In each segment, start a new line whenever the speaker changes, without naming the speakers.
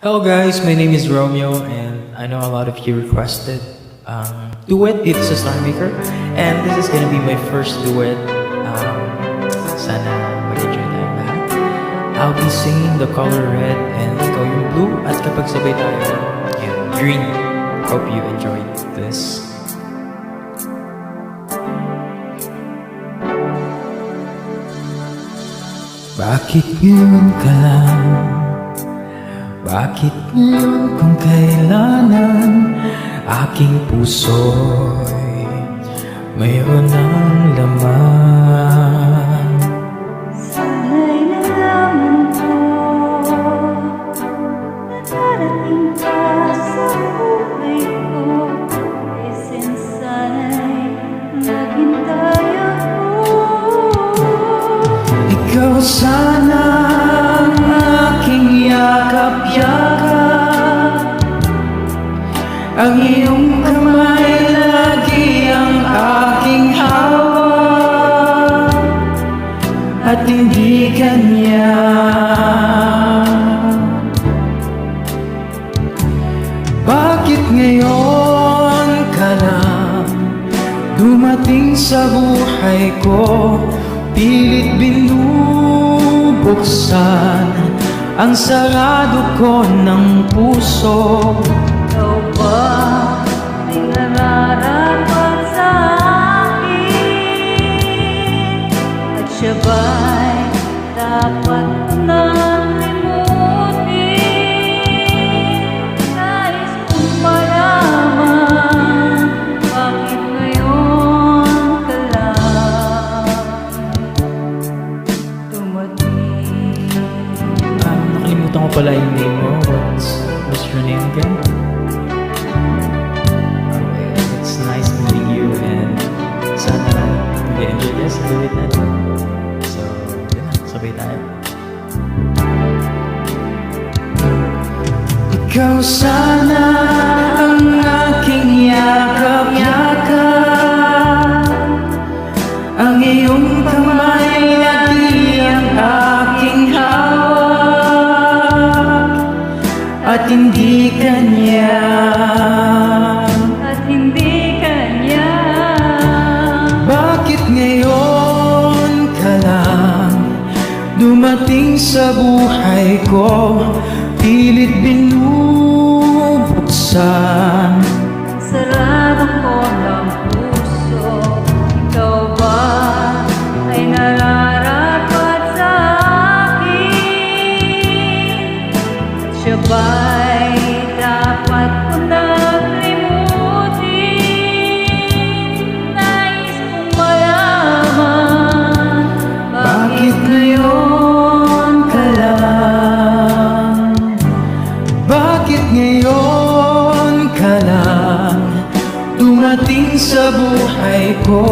Hello guys, my name is Romeo and I know a lot of you requested duet with sa Star Maker, and this is gonna be my first duet. Sana mag-enjoy tayo lahat. I'll be singing the color red and ikaw yung blue, at kapag sabay tayo yung green. Hope you enjoyed this. Bakit ngayon ka lang? Bakit ngayon kung kailanan aking puso'y mayroon ng laman?
Sana'y nalaman ko na darating ka sa buhay ko. Isin sana'y naghintay ako.
Ikaw sana ang aking yakap-yakap, ang iyong kamay lagi ang aking hawak, at hindi kanya. Bakit ngayon ka lang dumating sa buhay ko? Pilit binubuksan ang sarado ko ng puso.
Ikaw ba ay nararapat sa akin? At siya ba'y dapat ko nang limutin? Nais kong malaman, bakit ngayon ka lang dumating?
Nakalimutan ko pala yung name mo. What's your name again? Okay, it's nice meeting you, and sana mag-enjoy this duet natin. So, yun na, sabay tayo. Ikaw sana ang aking yakap-yakap, ang iyong kamay lagi ang aking hawak, at hindi kanya.
At hindi kanya.
Bakit ngayon ka lang dumating sa buhay ko? Pilit binubuksan
Sarado ko ng puso. Ikaw ba ay nararapat sa akin? At siya ba'y dapat ko nang limutin? Nais kong malaman,
bakit ngayon ka lang? Bakit ngayon ka lang dumating sa buhay ko?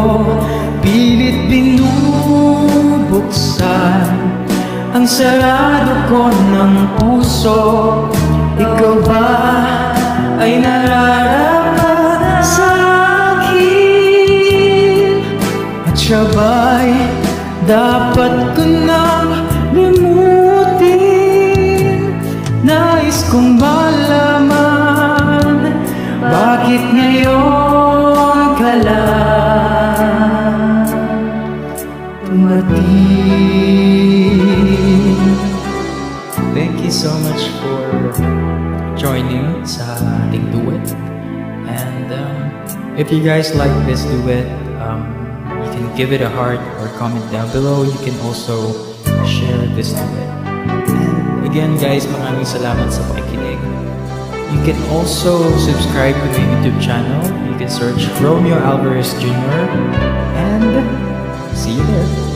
Pilit binubuksan ang sarado ko ng puso. Ikaw ba ay nararapat sa akin? At siya ba'y dapat ko nang limutin? Nais kong malaman, bakit ngayon ka lang dumating? Thank you so much for joining sa ating duet. And if you guys like this duet, you can give it a heart or comment down below. You can also share this duet. And again guys, maraming salamat sa pakikinig. You can also subscribe to my YouTube channel. You can search Romeo Alvarez Jr. And see you there.